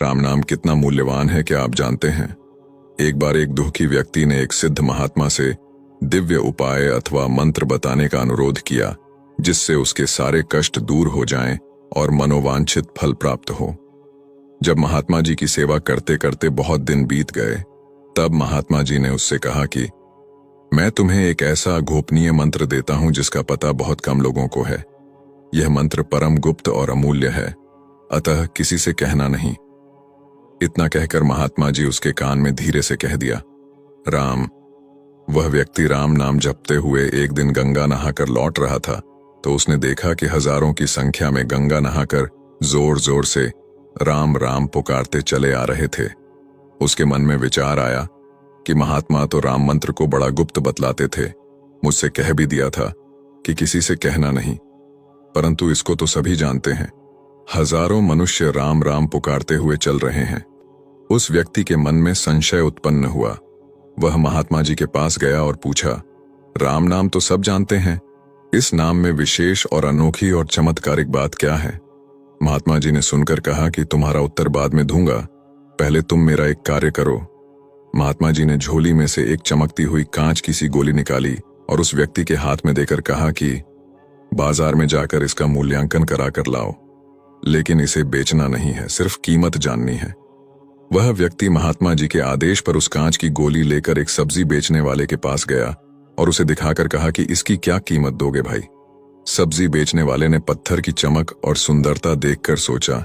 राम नाम कितना मूल्यवान है क्या आप जानते हैं? एक बार एक दुखी व्यक्ति ने एक सिद्ध महात्मा से दिव्य उपाय अथवा मंत्र बताने का अनुरोध किया, जिससे उसके सारे कष्ट दूर हो जाएं और मनोवांछित फल प्राप्त हो। जब महात्मा जी की सेवा करते करते बहुत दिन बीत गए, तब महात्मा जी ने उससे कहा कि मैं तुम्हें एक ऐसा गोपनीय मंत्र देता हूं जिसका पता बहुत कम लोगों को है। यह मंत्र परम गुप्त और अमूल्य है, अतः किसी से कहना नहीं। इतना कहकर महात्मा जी उसके कान में धीरे से कह दिया, राम। वह व्यक्ति राम नाम जपते हुए एक दिन गंगा नहाकर लौट रहा था, तो उसने देखा कि हजारों की संख्या में गंगा नहाकर जोर जोर से राम राम पुकारते चले आ रहे थे। उसके मन में विचार आया कि महात्मा तो राम मंत्र को बड़ा गुप्त बतलाते थे, मुझसे कह भी दिया था कि किसी से कहना नहीं, परंतु इसको तो सभी जानते हैं। हजारों मनुष्य राम राम पुकारते हुए चल रहे हैं। उस व्यक्ति के मन में संशय उत्पन्न हुआ। वह महात्मा जी के पास गया और पूछा, राम नाम तो सब जानते हैं, इस नाम में विशेष और अनोखी और चमत्कारिक बात क्या है? महात्मा जी ने सुनकर कहा कि तुम्हारा उत्तर बाद में दूंगा, पहले तुम मेरा एक कार्य करो। महात्मा जी ने झोली में से एक चमकती हुई कांच की सी गोली निकाली और उस व्यक्ति के हाथ में देकर कहा कि बाजार में जाकर इसका मूल्यांकन करा कर लाओ, लेकिन इसे बेचना नहीं है, सिर्फ कीमत जाननी है। वह व्यक्ति महात्मा जी के आदेश पर उस कांच की गोली लेकर एक सब्जी बेचने वाले के पास गया और उसे दिखाकर कहा कि इसकी क्या कीमत दोगे भाई? सब्जी बेचने वाले ने पत्थर की चमक और सुंदरता देखकर सोचा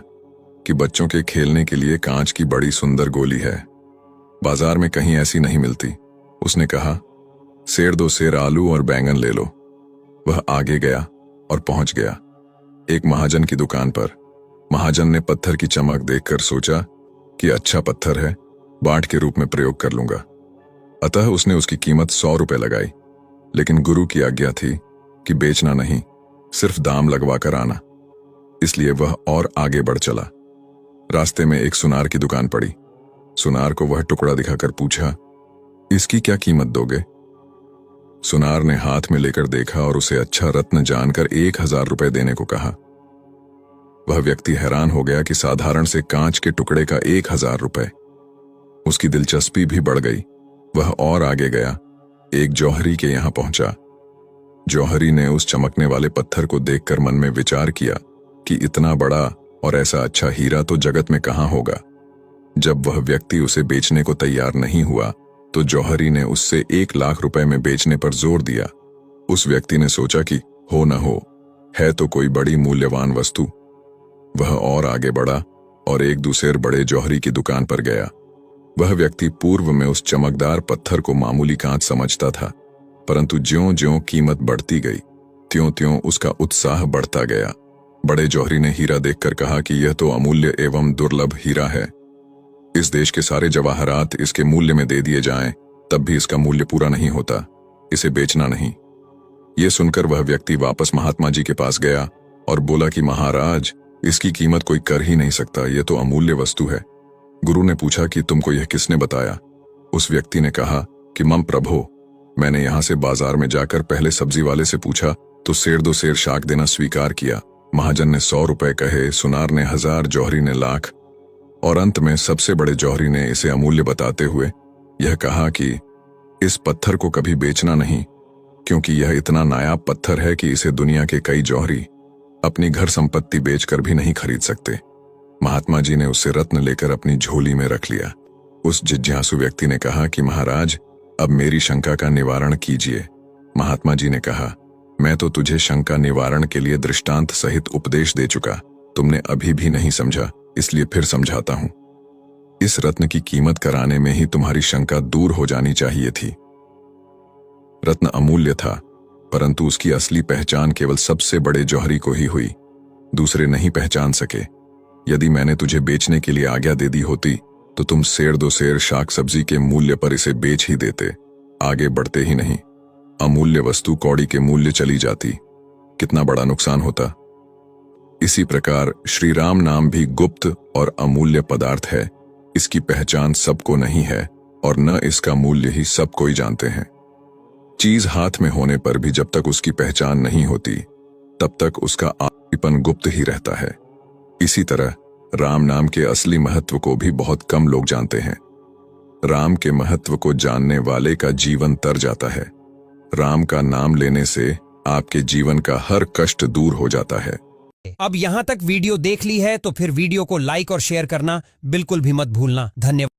कि बच्चों के खेलने के लिए कांच की बड़ी सुंदर गोली है, बाजार में कहीं ऐसी नहीं मिलती। उसने कहा, सेर दो सेर आलू और बैंगन ले लो। वह आगे गया और पहुंच गया एक महाजन की दुकान पर। महाजन ने पत्थर की चमक देखकर सोचा कि अच्छा पत्थर है, बाट के रूप में प्रयोग कर लूंगा। अतः उसने उसकी कीमत 100 रुपए लगाई, लेकिन गुरु की आज्ञा थी कि बेचना नहीं, सिर्फ दाम लगवा कर आना, इसलिए वह और आगे बढ़ चला। रास्ते में एक सुनार की दुकान पड़ी। सुनार को वह टुकड़ा दिखाकर पूछा, इसकी क्या कीमत दोगे? सुनार ने हाथ में लेकर देखा और उसे अच्छा रत्न जानकर 1000 रुपए देने को कहा। वह व्यक्ति हैरान हो गया कि साधारण से कांच के टुकड़े का 1000 रुपए। उसकी दिलचस्पी भी बढ़ गई। वह और आगे गया, एक जौहरी के यहां पहुंचा। जौहरी ने उस चमकने वाले पत्थर को देखकर मन में विचार किया कि इतना बड़ा और ऐसा अच्छा हीरा तो जगत में कहां होगा। जब वह व्यक्ति उसे बेचने को तैयार नहीं हुआ, तो जौहरी ने उससे 1 लाख रुपए में बेचने पर जोर दिया। उस व्यक्ति ने सोचा कि हो न हो, है तो कोई बड़ी मूल्यवान वस्तु। वह और आगे बढ़ा और एक दूसरे बड़े जौहरी की दुकान पर गया। वह व्यक्ति पूर्व में उस चमकदार पत्थर को मामूली कांच समझता था, परंतु ज्यों-ज्यों कीमत बढ़ती गई, त्यों-त्यों उसका उत्साह बढ़ता गया। बड़े जौहरी ने हीरा देखकर कहा कि यह तो अमूल्य एवं दुर्लभ हीरा है। इस देश के सारे जवाहरात इसके मूल्य में दे दिए जाएं, तब भी इसका मूल्य पूरा नहीं होता, इसे बेचना नहीं। यह सुनकर वह व्यक्ति वापस महात्मा जी के पास गया और बोला कि महाराज, इसकी कीमत कोई कर ही नहीं सकता, यह तो अमूल्य वस्तु है। गुरु ने पूछा कि तुमको यह किसने बताया? उस व्यक्ति ने कहा कि मम प्रभो, मैंने यहां से बाजार में जाकर पहले सब्जी वाले से पूछा तो सेर दो सेर शाक देना स्वीकार किया। महाजन ने 100 रुपए कहे, सुनार ने 1000, जौहरी ने लाख, और अंत में सबसे बड़े जौहरी ने इसे अमूल्य बताते हुए यह कहा कि इस पत्थर को कभी बेचना नहीं, क्योंकि यह इतना नायाब पत्थर है कि इसे दुनिया के कई जौहरी अपनी घर संपत्ति बेचकर भी नहीं खरीद सकते। महात्मा जी ने उससे रत्न लेकर अपनी झोली में रख लिया। उस जिज्ञासु व्यक्ति ने कहा कि महाराज, अब मेरी शंका का निवारण कीजिए। महात्मा जी ने कहा, मैं तो तुझे शंका निवारण के लिए दृष्टांत सहित उपदेश दे चुका, तुमने अभी भी नहीं समझा, इसलिए फिर समझाता हूं। इस रत्न की कीमत कराने में ही तुम्हारी शंका दूर हो जानी चाहिए थी। रत्न अमूल्य था, परंतु उसकी असली पहचान केवल सबसे बड़े जौहरी को ही हुई, दूसरे नहीं पहचान सके। यदि मैंने तुझे बेचने के लिए आज्ञा दे दी होती, तो तुम सेर दो सेर शाक सब्जी के मूल्य पर इसे बेच ही देते, आगे बढ़ते ही नहीं। अमूल्य वस्तु कौड़ी के मूल्य चली जाती, कितना बड़ा नुकसान होता। इसी प्रकार श्री राम नाम भी गुप्त और अमूल्य पदार्थ है। इसकी पहचान सबको नहीं है और न इसका मूल्य ही सब कोई जानते हैं। चीज हाथ में होने पर भी जब तक उसकी पहचान नहीं होती, तब तक उसका आदमीपन गुप्त ही रहता है। इसी तरह राम नाम के असली महत्व को भी बहुत कम लोग जानते हैं। राम के महत्व को जानने वाले का जीवन तर जाता है। राम का नाम लेने से आपके जीवन का हर कष्ट दूर हो जाता है। अब यहां तक वीडियो देख ली है तो फिर वीडियो को लाइक और शेयर करना बिल्कुल भी मत भूलना। धन्यवाद।